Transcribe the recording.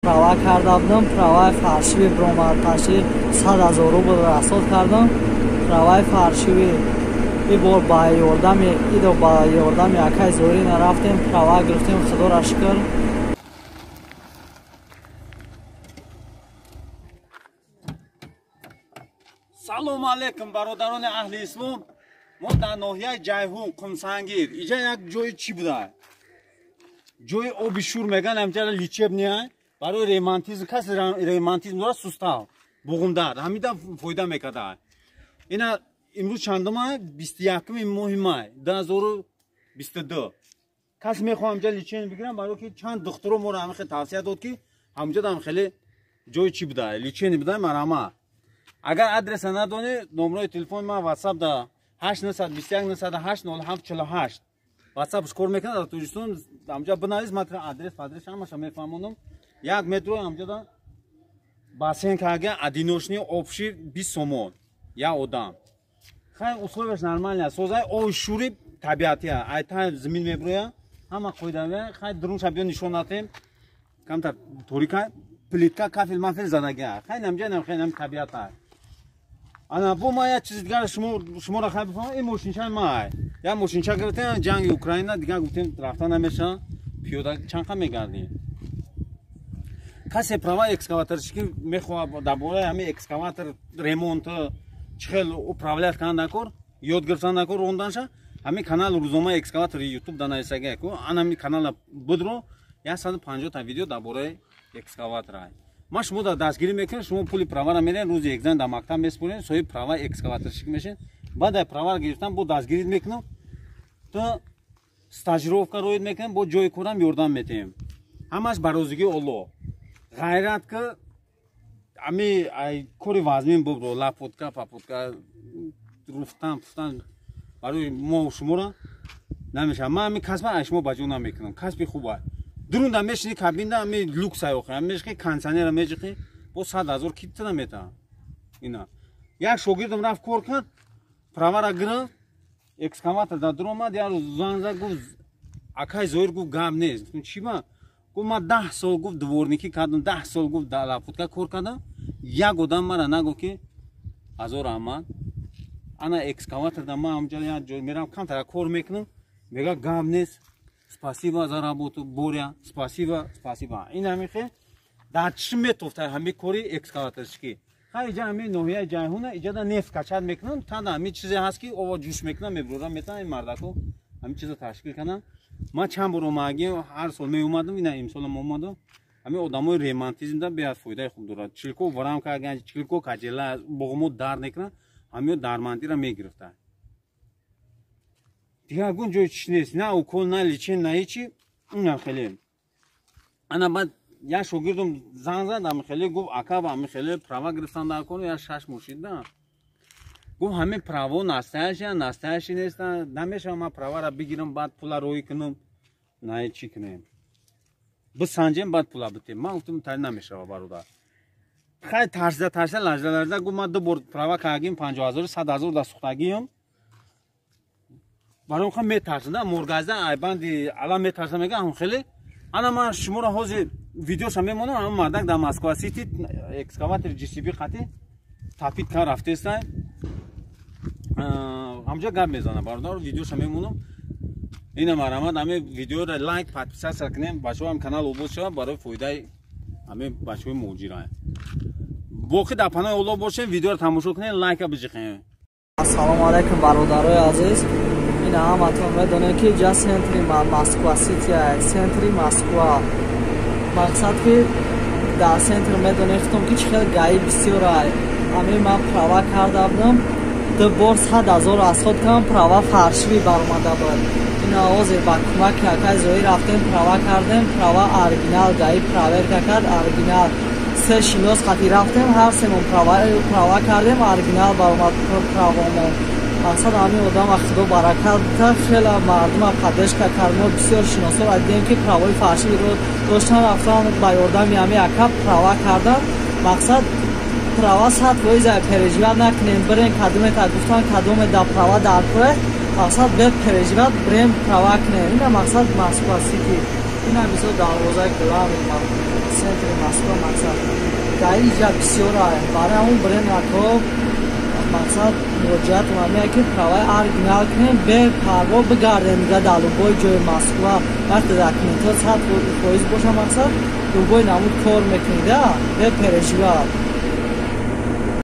права карда будам, праваи фаршиви бромадташи 100,000 рубл расод кардам. Праваи фаршиви ибор ба ёрдами акай Зорина рафтем, права гирифтем, худора шукр. салом алейкум бародарони аҳли ислом. мо дар ноҳияи ҷайҳун қумсангир иҷа як ҷои чӣ буда? ҷои оби шур меган ҳамчара личебния барои ремонтизм. касе ремонтизм дора сустав буғумдар ҳамида фоида мекарда. ина имрӯз чандума 21 моҳи май 2022. кас мехоҳам ҳамҷа личен бигирам барои ки чанд духтуро моро ҳамихе тавсия дод ки ҳамҷада ҳамхеле ҷои чӣ буда личени буда марама. агар адреса надони номерои телефони ман ватсап да 8921980748 ватсапш кор мекунад. дар Тоҷикистон ҳамҷа бинавис матра адрес ҳамаша мефаҳмонам. як метро ҳамҷада бассейн карга адиношни обшир 20 сомон я одам. хай условияш нормальная созай ои шури табиатия айта замин меброя ҳама қоидави хай друнша биё нишон натем камтар торика плитка кафел мафел задага хай намҷа намхенам табиата. ана бо ма як чизи дигар шуморо хай бифаҳмам. ин мошинчаи май як мошинча гирифтем ҷанги Украина дигар гуфтем рафта намеша пиёда чанқа мегарди. касе права экскаваторчики мехоҳад дар бораи ҳамин экскаватор ремонт чӣ хел управлять кардан кор ёд гирифтан кор ронданша ҳамин канал рӯзнома экскаватори ютуб данависаге ку ан ҳамин канала будро 150 та видео дар бораи экскаватора. ма шумо дар дастгирӣ мекунед шумо пули правара мерен рӯзи екзан дар мактаб меспорен соҳиби права экскаваторчик мешен. баъд аз правара гирифтан бо дастгирӣ мекунам то стажировка роид мекунем бо ҷои корам ёрдам метем. ҳамаш ба розигии Аллоҳ. ғайрат ки ами кори вазмин бубро лапотка папотка руфтан пуфтан барои мо шуморо намешавад. ман ами касба аз шумо ба ҷо намекунам. касби хуб аст. дурунда мешини кабинда ами люкса ёхи мешки кондиционера меҷиқи бо 100,000 кит намета. ина як шогирдам рафт кор кард правара гирифт экскаватор дар дуромад як рӯз зан зад гуфт акай Зоир гуфт гап нест. чӣ ба гуфт ман 10 сол гуфт дворникӣ кардам 10 сол гуфт дар лапотка кор кардам як одам мара нагуфт ки ҳазор аҳмад ана экскаватор да ман ҳамҷа як ҷой мерам камтара кор мекунам мега гап нест. спасибо за работу боря спасибо. ин ҳамихе дар чӣ метофта ҳамин кори экскаваторчики. хай иҷа ҳамин ноҳияи ҷайҳуна иҷада нефт качад мекунам тада ҳамин чизе ҳаст ки ова ҷӯш мекунам мебурам метана ин мардако ҳамин чиза ташкил кардам. ман чанд бор омаги ҳар сол меомадам ина имсолам омадам. ҳамин одамои ремонтизмда беҳад фоидаи хуб дорад. чилко варам кардан чилко каҷела боғумо дард мекунад ҳамин дармандира мегирифтад. дигар гун ҷои чиш нест на укол на личен на ҳечи. инам хеле ана баъд як шогирдам зан зад амихеле гуфт ака ба амихеле права гирифтан дар кор як 6 мошида гуфт ҳамин право настоящи неста намешавад ман правара бигирам баъд пула роӣ кунам на чӣ кунем бисанҷем баъд пула битем. ман гуфтам тари намешавад бародар. хай тарсида лажда гуфт ман 2 бор права кардагим 50,000 100,000 дар сухтагиам барои хам метарсида моргазда айбанди алам метарса мега хеле ана ман шуморо ҳозир видеоша мемонам. ҳамин мардак дар Москва сити экскаватори GCB қати тапид кар рафтеста ҳамҷа гап мезана бародар видеоша мемонам. ина марамад ҳамин видеоро лайк подписация кунем бачаҳо ҳам канал обоз шавад барои фоидаи ҳамин бачаҳои муҳоҷира. боқӣ дар паноҳи Аллоҳ бошем видеоро тамошо кунем лайка биҷиқем. ассалому алайкум бародарои азиз. ина ҳаматон медонед ки ҷа сентри Москва сити сентри Москва мақсад ки дар сентр медонед хутум ки чӣ хел гаи бисёр ай. ҳамин ман права карда будам 2 бор 100,000 расход кардам права фаршиви баромада буд. ина ҳозир ба кӯмаки акай Зоир рафтем права кардем права оригинал гаи проверка кард оригинал се шинос қати рафтем ҳар семон права кардем оригинал баромад правомон. мақсад ҳамин одама худо баракат бита хеле мардума поддержка кардем бисёр шиносор дидем ки правои фарширо доштан рафтан ба ёрдами ҳамин ака права кардан. мақсад права 100% переживат накунем бирем кадомета гуфтан кадомеда права дар кӯре мақсад бе переживат бирем права кунем. ина мақсад Москва сити ина бисёр дарвозаи кулами центри Москва мақсад гаи ҷа бисёр барои ҳамон брендҳо мақсад муроҷиат мамея ки правай оригинал кунем бе парво бигардем дига дар любой ҷои Москва вақте документот 100% боша мақсад любой намуд кор мекунем да бе переживат